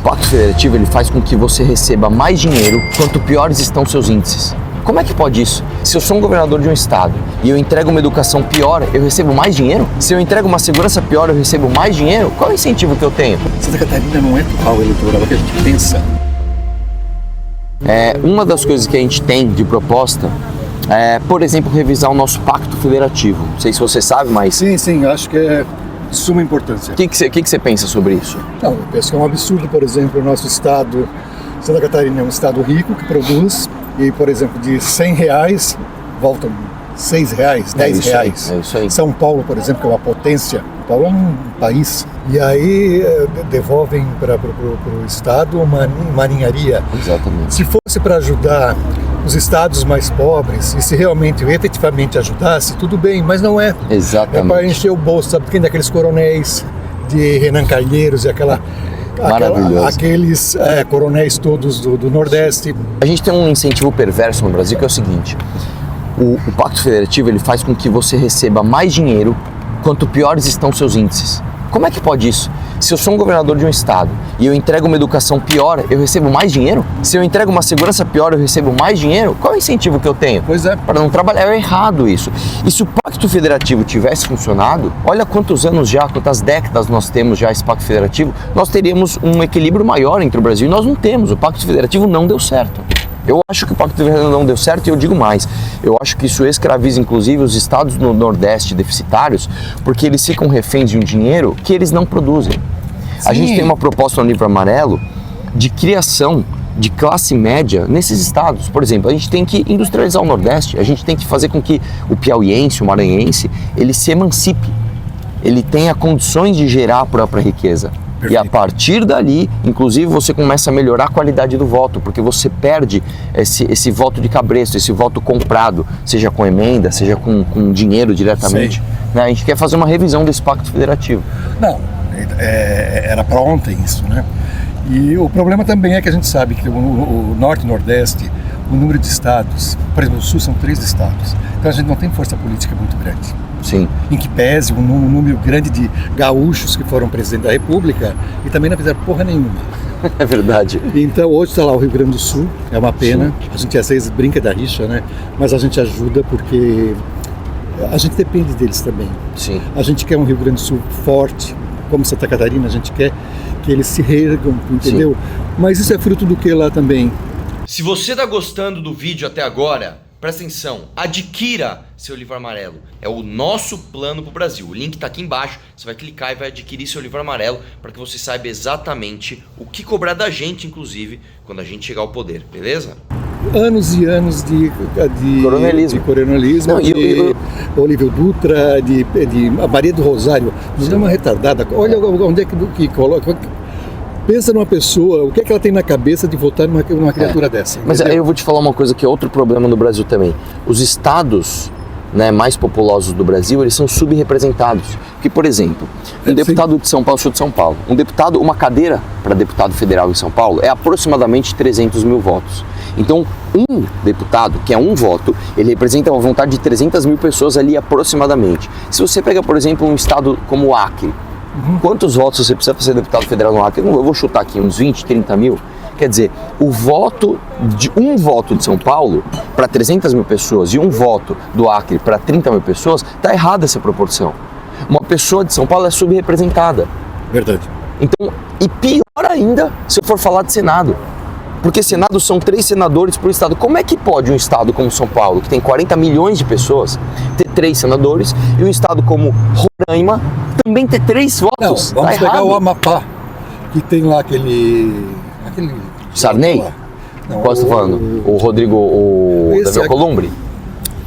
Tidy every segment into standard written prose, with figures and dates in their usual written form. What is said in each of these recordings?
Pacto Federativo ele faz com que você receba mais dinheiro quanto piores estão seus índices. Como é que pode isso? Se eu sou um governador de um estado e eu entrego uma educação pior, eu recebo mais dinheiro? Se eu entrego uma segurança pior, eu recebo mais dinheiro? Qual é o incentivo que eu tenho? Santa Catarina não é total eleitoral, é o que a gente pensa. Uma das coisas que a gente tem de proposta é, por exemplo, revisar o nosso Pacto Federativo. Não sei se você sabe, mas... Sim, acho que é de suma importância. O que você pensa sobre isso? Não, eu penso que é um absurdo, por exemplo, o nosso estado, Santa Catarina é um estado rico que produz, e, por exemplo, de R$100 voltam R$6, R$10. É isso aí. São Paulo, por exemplo, que é uma potência, São Paulo é um país, e aí devolvem para o estado uma ninharia. Exatamente. Se fosse para ajudar os estados mais pobres, e se realmente, efetivamente ajudasse, tudo bem, mas não é. Exatamente. É para encher o bolso, sabe quem? Daqueles coronéis de Renan Calheiros e aqueles coronéis todos do Nordeste. A gente tem um incentivo perverso no Brasil que é o seguinte: o Pacto Federativo ele faz com que você receba mais dinheiro quanto piores estão seus índices. Como é que pode isso? Se eu sou um governador de um estado e eu entrego uma educação pior, eu recebo mais dinheiro? Se eu entrego uma segurança pior, eu recebo mais dinheiro? Qual é o incentivo que eu tenho? Pois é. Para não trabalhar, é errado isso. E se o Pacto Federativo tivesse funcionado, olha quantos anos já, quantas décadas nós temos já esse Pacto Federativo, nós teríamos um equilíbrio maior entre o Brasil e nós não temos. O Pacto Federativo não deu certo. Eu acho que o Pacto Federativo não deu certo e eu digo mais. Eu acho que isso escraviza inclusive os estados no Nordeste deficitários, porque eles ficam reféns de um dinheiro que eles não produzem. Sim. A gente tem uma proposta no Livro Amarelo de criação de classe média nesses estados. Por exemplo, a gente tem que industrializar o Nordeste, a gente tem que fazer com que o piauiense, o maranhense, ele se emancipe, ele tenha condições de gerar a própria riqueza. Perfeito. E a partir dali, inclusive, você começa a melhorar a qualidade do voto, porque você perde esse voto de cabresto, esse voto comprado, seja com emenda, seja com dinheiro diretamente. Né? A gente quer fazer uma revisão desse Pacto Federativo. Não, era para ontem isso, né? E o problema também é que a gente sabe que o Norte e o Nordeste, o número de estados, por exemplo, o Sul são 3 estados, então a gente não tem força política muito grande. Sim. Em que pese um número grande de gaúchos que foram presidente da República e também não fizeram porra nenhuma. É verdade. Então hoje está lá o Rio Grande do Sul, é uma pena. Sim. A gente às vezes brinca da rixa, né? Mas a gente ajuda porque a gente depende deles também. Sim. A gente quer um Rio Grande do Sul forte, como Santa Catarina, a gente quer que eles se reergam, entendeu? Sim. Mas isso é fruto do que lá também? Se você está gostando do vídeo até agora, presta atenção, adquira seu livro amarelo. É o nosso plano para o Brasil. O link está aqui embaixo. Você vai clicar e vai adquirir seu livro amarelo para que você saiba exatamente o que cobrar da gente, inclusive, quando a gente chegar ao poder, beleza? Anos e anos de coronelismo, não, de Olívio Dutra, de Maria do Rosário. Não é uma retardada. Olha onde é que coloca. Pensa numa pessoa, o que é que ela tem na cabeça de votar numa criatura dessa? Mas aí eu vou te falar uma coisa que é outro problema no Brasil também. Os estados, né, mais populosos do Brasil, eles são subrepresentados. Porque, por exemplo, um deputado de São Paulo, sou de São Paulo, uma cadeira para deputado federal em São Paulo é aproximadamente 300 mil votos. Então, um deputado, que é um voto, ele representa a vontade de 300 mil pessoas ali aproximadamente. Se você pega, por exemplo, um estado como o Acre, quantos votos você precisa para ser deputado federal no Acre? Eu vou chutar aqui, uns 20, 30 mil. Quer dizer, um voto de São Paulo para 300 mil pessoas e um voto do Acre para 30 mil pessoas, está errada essa proporção. Uma pessoa de São Paulo é subrepresentada. Verdade. Então, e pior ainda se eu for falar de Senado. Porque Senado são 3 senadores por estado. Como é que pode um estado como São Paulo, que tem 40 milhões de pessoas, ter 3 senadores, e um estado como Roraima também ter 3 votos? Não, vamos pegar o Amapá, que tem lá aquele Sarney? Não, qual você está falando? O Rodrigo, Davi Alcolumbre?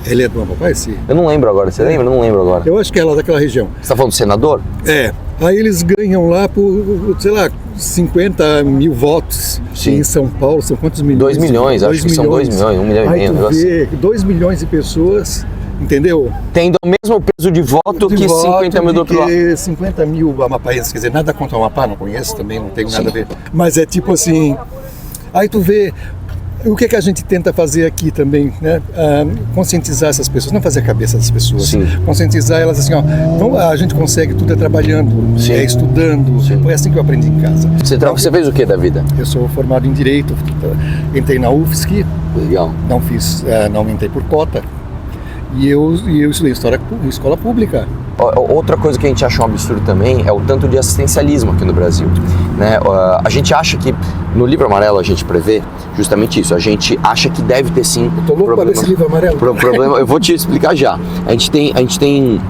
Ele é do Amapá, esse? Eu não lembro agora, você lembra? Eu não lembro agora. Eu acho que é lá daquela região. Você está falando do senador? É. Aí eles ganham lá por, sei lá, 50 mil votos. Sim. Em São Paulo, são quantos milhões? 2 milhões, acho que são 2 milhões, 1 milhão e meio. Aí tu vê 2 milhões de pessoas, entendeu? Tendo o mesmo peso de voto que 50 mil do outro lado. 50 mil amapaenses, quer dizer, nada contra o Amapá, não conheço também, não tenho nada a ver. Mas é tipo assim, aí tu vê O que a gente tenta fazer aqui também, né? Conscientizar essas pessoas, não fazer a cabeça das pessoas. Sim. Conscientizar elas assim, ó, então, a gente consegue tudo trabalhando, Sim. Estudando. Sim. Foi assim que eu aprendi em casa. Você fez o que da vida? Eu sou formado em Direito, entrei na UFSC, Legal. não entrei por cota, e eu estudei escola pública. Outra coisa que a gente acha um absurdo também é o tanto de assistencialismo aqui no Brasil, né? A gente acha que, no livro amarelo a gente prevê justamente isso, a gente acha que deve ter sim... Eu tô louco para ler esse livro amarelo. Problema, eu vou te explicar já. A gente tem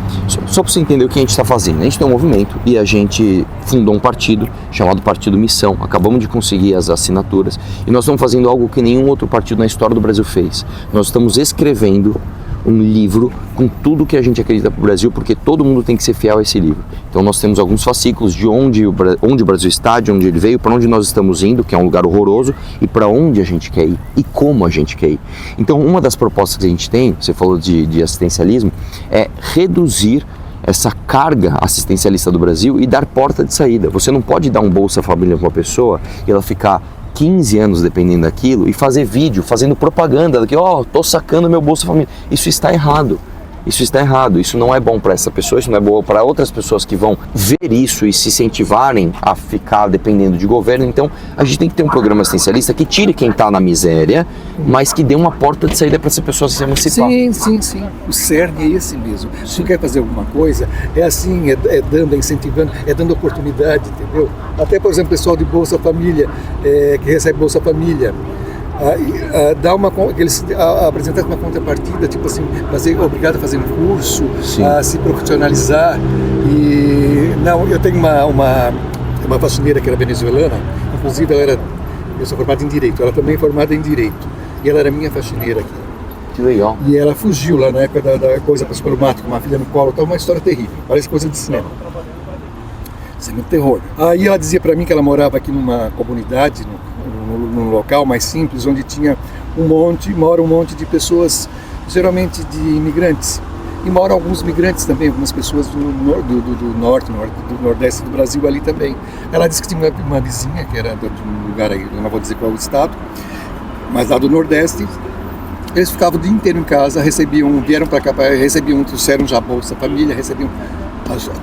só para você entender o que a gente está fazendo, a gente tem um movimento e a gente fundou um partido chamado Partido Missão, acabamos de conseguir as assinaturas e nós estamos fazendo algo que nenhum outro partido na história do Brasil fez. Nós estamos escrevendo um livro com tudo que a gente acredita para o Brasil, porque todo mundo tem que ser fiel a esse livro. Então nós temos alguns fascículos de onde o Brasil está, de onde ele veio, para onde nós estamos indo, que é um lugar horroroso, e para onde a gente quer ir, e como a gente quer ir. Então uma das propostas que a gente tem, você falou de assistencialismo, é reduzir essa carga assistencialista do Brasil e dar porta de saída. Você não pode dar um Bolsa Família para uma pessoa e ela ficar 15 anos dependendo daquilo e fazer vídeo, fazendo propaganda, que tô sacando meu Bolsa Família. Isso está errado. Isso está errado, isso não é bom para essa pessoa, isso não é bom para outras pessoas que vão ver isso e se incentivarem a ficar dependendo de governo. Então a gente tem que ter um programa assistencialista que tire quem está na miséria, mas que dê uma porta de saída para essa pessoa se emancipar. Sim. O cerne é esse mesmo. Se tu quer fazer alguma coisa, é assim, é dando, é incentivando, é dando oportunidade, entendeu? Até, por exemplo, o pessoal de Bolsa Família, que recebe Bolsa Família, apresentar uma contrapartida, tipo assim, obrigado a fazer um curso, a se profissionalizar. E não, eu tenho uma faxineira que era venezuelana, inclusive eu sou formado em Direito, ela também é formada em Direito, e ela era minha faxineira aqui. Que legal. E ela fugiu lá na época da coisa para o mato, com uma filha no colo, uma história terrível, parece coisa de cinema. Isso é muito terror. Aí ela dizia para mim que ela morava aqui numa comunidade, num local mais simples, onde tinha mora um monte de pessoas, geralmente de imigrantes. E moram alguns migrantes também, algumas pessoas do norte, do nordeste do Brasil ali também. Ela disse que tinha uma vizinha, que era de um lugar aí, eu não vou dizer qual é o estado, mas lá do nordeste. Eles ficavam o dia inteiro em casa, vieram para cá, trouxeram já Bolsa Família, recebiam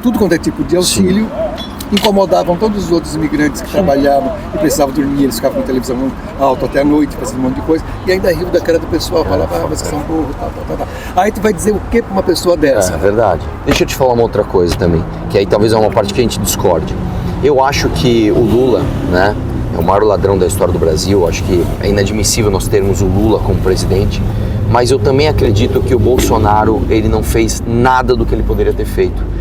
tudo quanto é tipo de auxílio. Sim. Incomodavam todos os outros imigrantes que trabalhavam e precisavam dormir, eles ficavam com televisão alta até a noite, fazendo um monte de coisa, e ainda riam da cara do pessoal, falavam, vocês são burros, tal. Aí tu vai dizer o que para uma pessoa dessa? É verdade. Deixa eu te falar uma outra coisa também, que aí talvez é uma parte que a gente discorde. Eu acho que o Lula, né, é o maior ladrão da história do Brasil, acho que é inadmissível nós termos o Lula como presidente, mas eu também acredito que o Bolsonaro, ele não fez nada do que ele poderia ter feito.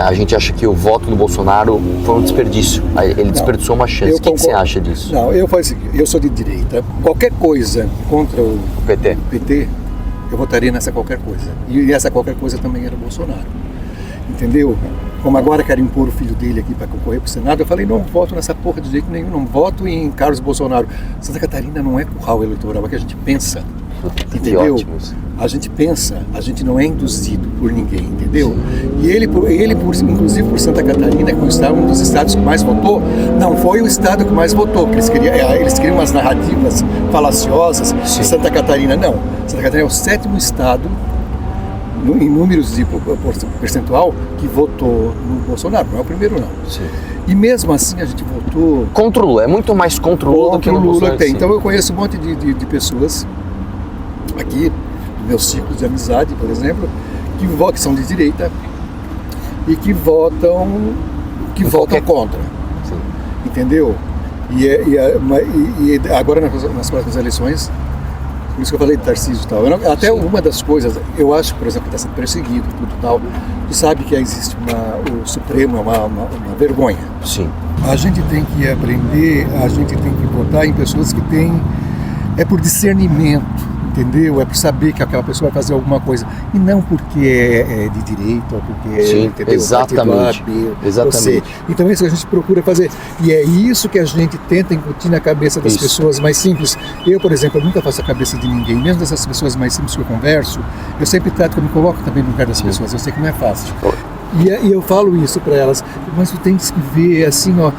A gente acha que o voto no Bolsonaro foi um desperdício. Ele desperdiçou uma chance. O que você acha disso? Não, eu sou de direita. Qualquer coisa contra o PT, eu votaria nessa qualquer coisa. E essa qualquer coisa também era o Bolsonaro. Entendeu? Como agora querem impor o filho dele aqui para concorrer para o Senado, eu falei, não voto nessa porra de jeito nenhum, não voto em Carlos Bolsonaro. Santa Catarina não é curral eleitoral, é que a gente pensa. Entendeu? A gente pensa, a gente não é induzido por ninguém, entendeu? E ele inclusive por Santa Catarina, que é um dos estados que mais votou, não foi o estado que mais votou, porque eles queriam umas narrativas falaciosas. Sim. Santa Catarina não. Santa Catarina é o 7º estado em números de percentual que votou no Bolsonaro, não é o primeiro não. Sim. E mesmo assim a gente votou contra o Lula, é muito mais contra o Lula do que no Bolsonaro. Tem. Então eu conheço um monte de pessoas aqui, no meu ciclo de amizade, por exemplo, que são de direita e que votam contra. Sim. Entendeu? E agora nas próximas eleições, por isso que eu falei de Tarcísio e tal. Até sim. Uma das coisas, eu acho, por exemplo, que está sendo perseguido, tudo tal, tu sabe que existe o Supremo, é uma vergonha. Sim. A gente tem que aprender, a gente tem que votar em pessoas que têm, por discernimento, entendeu? É por saber que aquela pessoa vai fazer alguma coisa, e não porque é de direita, ou porque sim, entendeu? Exatamente. Exatamente. Então é isso que a gente procura fazer, e é isso que a gente tenta incutir na cabeça das pessoas mais simples. Eu, por exemplo, eu nunca faço a cabeça de ninguém, mesmo dessas pessoas mais simples que eu converso, eu sempre trato que eu me coloco também no lugar das pessoas, eu sei que não é fácil. E eu falo isso para elas, mas tu tens que ver assim, ó,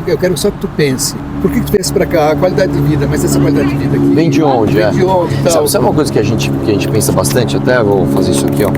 eu quero só que tu pense. por que tu viesse para cá? A qualidade de vida, mas essa qualidade de vida aqui... Vem de onde, Vem de onde e tal. Sabe uma coisa que a gente pensa bastante, até vou fazer isso aqui, ó.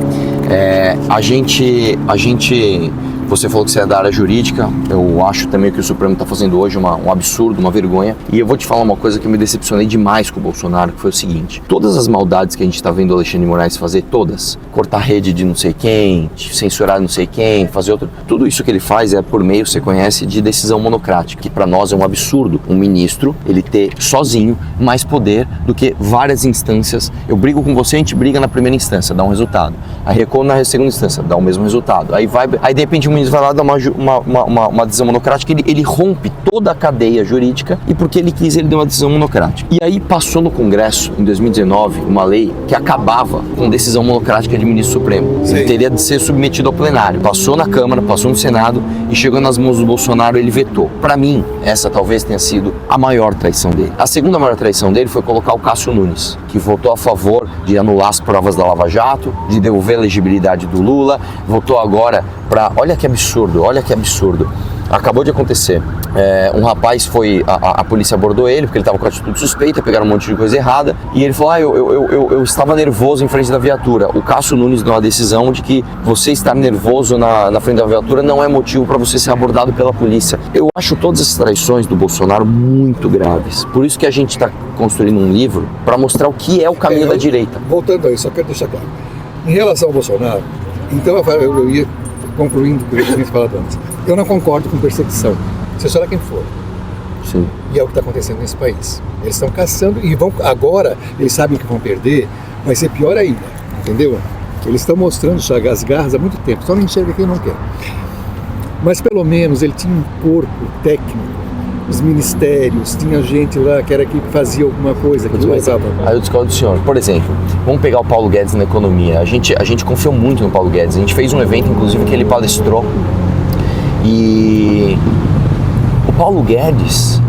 A gente, você falou que você é da área jurídica, eu acho também que o Supremo está fazendo hoje um absurdo, uma vergonha. E eu vou te falar uma coisa que eu me decepcionei demais com o Bolsonaro, que foi o seguinte: todas as maldades que a gente está vendo o Alexandre de Moraes fazer, todas, cortar rede de não sei quem, censurar não sei quem, fazer outro, tudo isso que ele faz é por meio, você conhece, de decisão monocrática, que para nós é um absurdo um ministro, ele ter sozinho mais poder do que várias instâncias. Eu brigo com você, a gente briga na primeira instância, dá um resultado. Aí recua na segunda instância, dá o mesmo resultado. Aí de repente o ministro vai lá dar uma decisão monocrática, ele rompe toda a cadeia jurídica, e porque ele quis, ele deu uma decisão monocrática. E aí passou no Congresso, em 2019, uma lei que acabava com decisão monocrática de ministro supremo. Ele teria de ser submetido ao plenário. Passou na Câmara, passou no Senado e chegou nas mãos do Bolsonaro, ele vetou. Para mim, essa talvez tenha sido a maior traição dele. A segunda maior traição dele foi colocar o Cássio Nunes, que votou a favor de anular as provas da Lava Jato, de devolver a elegibilidade do Lula, votou agora para... Olha que absurdo, olha que absurdo. Acabou de acontecer. Um rapaz foi... A polícia abordou ele, porque ele estava com atitude suspeita, pegaram um monte de coisa errada, e ele falou, eu estava nervoso em frente da viatura. O Cássio Nunes deu uma decisão de que você estar nervoso na frente da viatura não é motivo para você ser abordado pela polícia. Eu acho todas essas traições do Bolsonaro muito graves. Por isso que a gente está construindo um livro para mostrar o que é o caminho da direita. Voltando a isso, só quero deixar claro. Em relação ao Bolsonaro, então eu ia concluindo o que eu tinha falado antes. Eu não concordo com perseguição, seja lá quem for. Sim. E é o que está acontecendo nesse país. Eles estão caçando e vão agora, eles sabem que vão perder, vai ser pior ainda, entendeu? Eles estão mostrando as garras há muito tempo, só não enxerga quem não quer. Mas pelo menos ele tinha um corpo técnico, os ministérios, tinha gente lá que fazia alguma coisa, que usava. Aí eu discordo do senhor. Por exemplo, vamos pegar o Paulo Guedes na economia. A gente confiou muito no Paulo Guedes. A gente fez um evento, inclusive, que ele palestrou. E o Paulo Guedes,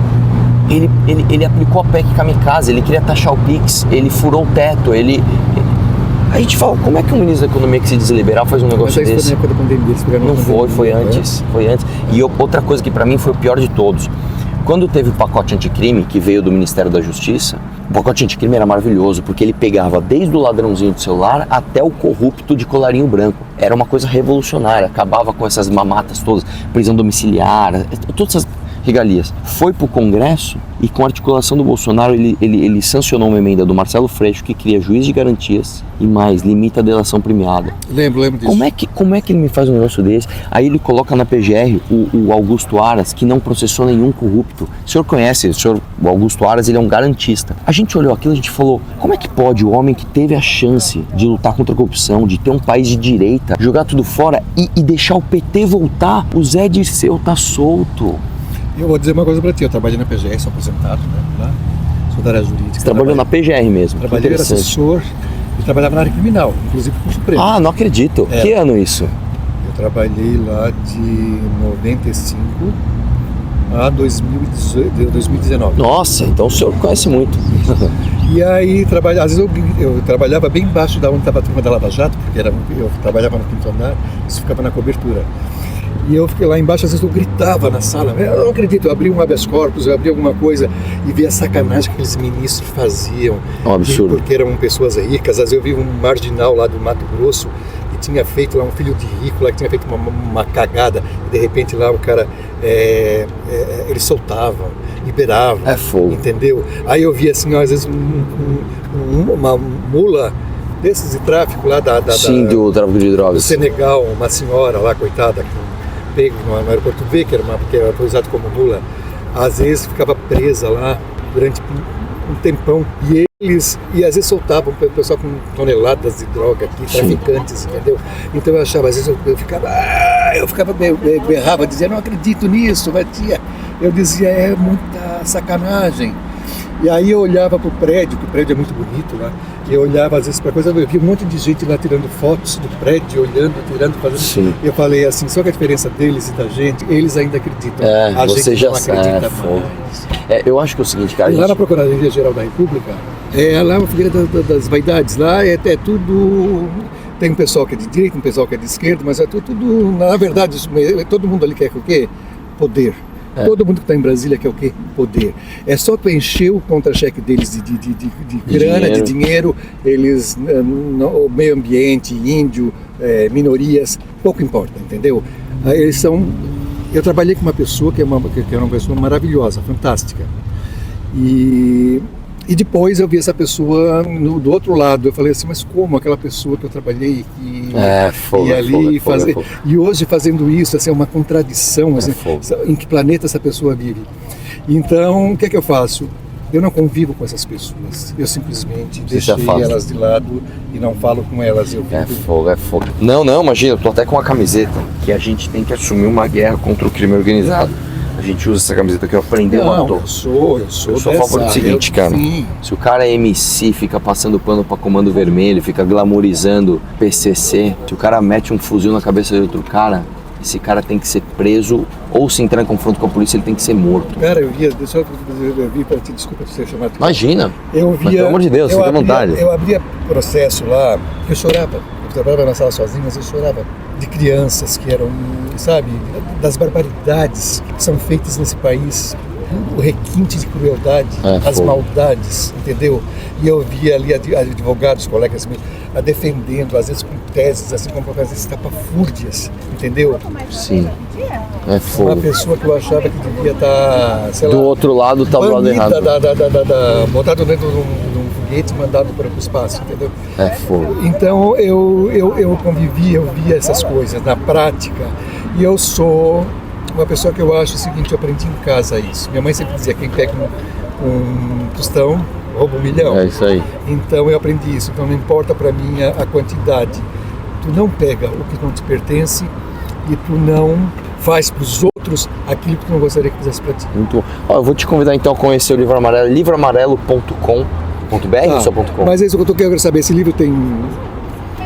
ele aplicou a PEC Kamikaze, ele queria taxar o Pix, ele furou o teto, A gente fala, como é que um ministro da economia que se desliberar faz um negócio desse? Foi na época da pandemia, eles pegaram Não foi antes. E outra coisa que pra mim foi o pior de todos. Quando teve o pacote anticrime, que veio do Ministério da Justiça, o pacote anticrime era maravilhoso, porque ele pegava desde o ladrãozinho de celular até o corrupto de colarinho branco. Era uma coisa revolucionária, acabava com essas mamatas todas, prisão domiciliar, todas essas regalias. Foi pro Congresso e, com a articulação do Bolsonaro, ele sancionou uma emenda do Marcelo Freixo que cria juiz de garantias e mais, limita a delação premiada. Lembro disso. Como é que ele me faz um negócio desse? Aí ele coloca na PGR o Augusto Aras, que não processou nenhum corrupto. O senhor conhece, o Augusto Aras, ele é um garantista. A gente olhou aquilo e a gente falou, como é que pode o homem que teve a chance de lutar contra a corrupção, de ter um país de direita, jogar tudo fora e deixar o PT voltar? O Zé Dirceu tá solto. Eu vou dizer uma coisa para ti, eu trabalhei na PGR, sou aposentado, né, lá, sou da área jurídica. Você trabalhou na PGR mesmo? Trabalhei, era assessor, e trabalhava na área criminal, inclusive com o Supremo. Ah, não acredito. Que ano isso? Eu trabalhei lá de 95 a 2019. Nossa, então o senhor conhece muito. E aí, às vezes eu trabalhava bem embaixo da onde estava a turma da Lava Jato, porque eu trabalhava no quinto andar, isso ficava na cobertura. E eu fiquei lá embaixo, às vezes eu gritava na sala, eu não acredito, eu abri um habeas corpus, eu abri alguma coisa e via a sacanagem que aqueles ministros faziam. Um absurdo. Porque eram pessoas ricas. Às vezes eu vi um marginal lá do Mato Grosso que tinha feito lá, um filho de rico lá, que tinha feito uma cagada, e de repente lá o cara, eles soltavam, liberavam. É fogo. Entendeu? Aí eu via assim, ó, às vezes uma mula desses de tráfico lá Sim, do tráfico de drogas. Do Senegal, uma senhora lá, coitada, pego no aeroporto V, que foi usado como mula, às vezes ficava presa lá durante um tempão, e às vezes soltavam o pessoal com toneladas de droga aqui, traficantes, entendeu? Então eu achava, às vezes eu ficava berrava, dizia, não acredito nisso, batia. Eu dizia, é muita sacanagem. E aí eu olhava para o prédio, que o prédio é muito bonito lá, e eu olhava às vezes para coisa, eu via um monte de gente lá tirando fotos do prédio, olhando, tirando, fazendo. Sim. Eu falei assim, só que a diferença deles e da gente, eles ainda acreditam. A você gente já não acredita mais. Eu acho que é o seguinte, cara. E lá na Procuradoria-Geral da República, lá uma figueira das vaidades, lá é tudo. Tem um pessoal que é de direita, um pessoal que é de esquerda, mas é tudo, na verdade, todo mundo ali quer o quê? Poder. Todo mundo que está em Brasília quer o quê? Poder. É só preencher o contra-cheque deles de grana, de dinheiro, eles, o meio ambiente, índio, minorias, pouco importa, entendeu? Eles são... Eu trabalhei com uma pessoa que é uma pessoa maravilhosa, fantástica. E depois eu vi essa pessoa do outro lado. Eu falei assim, mas como aquela pessoa que eu trabalhei e hoje fazendo isso, assim, é uma contradição, assim, em que planeta essa pessoa vive? Então, o que é que eu faço? Eu não convivo com essas pessoas. Eu simplesmente deixei elas de lado e não falo com elas. É fogo. Não, imagina, eu tô até com uma camiseta que a gente tem que assumir uma guerra contra o crime organizado. A gente usa essa camiseta que eu aprendi e matou. Eu sou a favor do seguinte, cara. Sim. Se o cara é MC, fica passando pano pra Comando Vermelho, fica glamourizando PCC, se o cara mete um fuzil na cabeça de outro cara, esse cara tem que ser preso, ou se entrar em confronto com a polícia, ele tem que ser morto. Cara, eu vi para te desculpa te ser chamado. Imagina. Eu via, mas, pelo amor de Deus, fica à vontade. Eu abria processo lá, eu chorava. Eu trabalhava na sala sozinho, mas eu chorava de crianças que eram, sabe, das barbaridades que são feitas nesse país, o requinte de crueldade, as maldades, entendeu? E eu via ali advogados, colegas meus, defendendo, às vezes com teses, assim como às vezes estapafúrdias, entendeu? Sim. É fogo. Uma pessoa que eu achava que devia estar, sei lá, do outro lado tá do lado errado. Botado dentro de um foguete e mandado para o espaço, entendeu? É fogo. Então eu convivi, eu via essas coisas na prática, e eu sou uma pessoa que eu acho o seguinte, eu aprendi em casa isso. Minha mãe sempre dizia, quem pega um tostão, rouba 1 milhão. É isso aí. Então eu aprendi isso, então não importa para mim a quantidade. Tu não pega o que não te pertence e tu não faz para os outros aquilo que tu não gostaria que fizesse para ti. Muito bom. Eu vou te convidar então a conhecer o Livro Amarelo, livroamarelo.com.br, só .com. Mas é isso que eu quero saber, esse livro tem...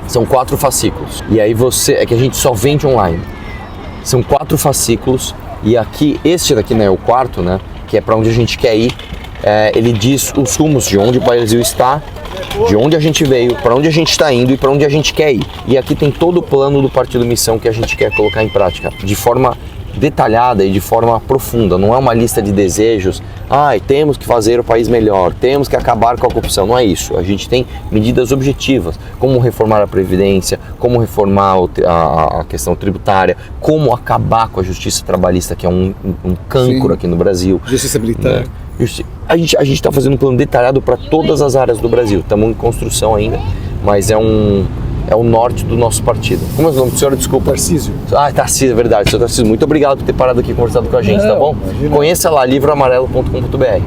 São 4 fascículos. E aí é que a gente só vende online. São 4 fascículos e aqui, este daqui, né, é o quarto, né, que é para onde a gente quer ir. Ele diz os rumos de onde o Brasil está, de onde a gente veio, para onde a gente está indo e para onde a gente quer ir. E aqui tem todo o plano do Partido Missão que a gente quer colocar em prática, de forma detalhada e de forma profunda. Não é uma lista de desejos, temos que fazer o país melhor, temos que acabar com a corrupção. Não é isso. A gente tem medidas objetivas, como reformar a Previdência, como reformar a questão tributária, como acabar com a justiça trabalhista, que é um cancro aqui no Brasil. Justiça militar. Né? A gente está fazendo um plano detalhado para todas as áreas do Brasil. Estamos em construção ainda, mas é o norte do nosso partido. Como é o nome do senhor? Desculpa. Tarcísio. Tarcísio, é verdade. Senhor Tarcísio, muito obrigado por ter parado aqui e conversado com a gente, tá bom? Imagina. Conheça lá, livroamarelo.com.br.